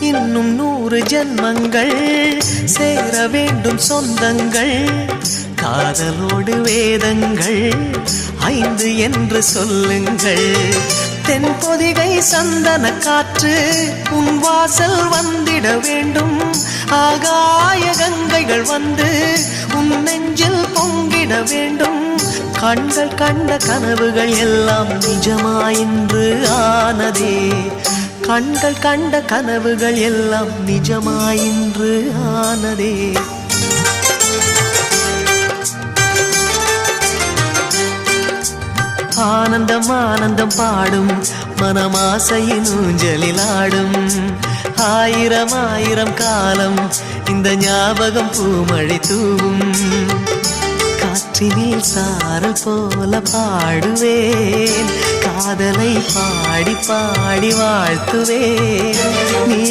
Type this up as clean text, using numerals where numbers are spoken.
இன்னும் 100 ஜன்மங்கள் சேர வேண்டும் சொந்தங்கள். காதலோடு வேதங்கள் 5 என்று சொல்லுங்கள். தென்பொதிகை சந்தன காற்று உன் வாசல் வந்திட வேண்டும். ஆகாய கங்கைகள் வந்து உன் நெஞ்சில் பொங்கிட வேண்டும். கண்கள் கண்ட கனவுகள் எல்லாம் நிஜமாயின்று ஆனதே. கண்கள் கண்ட கனவுகள் எல்லாம் நிஜமாயின்று ஆனதே. ஆனந்தம் ஆனந்தம் பாடும் மனமாசையின் ஊஞ்சலில் ஆடும். 1000 1000 காலம் இந்த ஞாபகம் பூமழை தூவும். காற்றினில் சாரல் போல பாடுவேன். காதலை பாடி பாடி வாழ்த்துவேன். நீ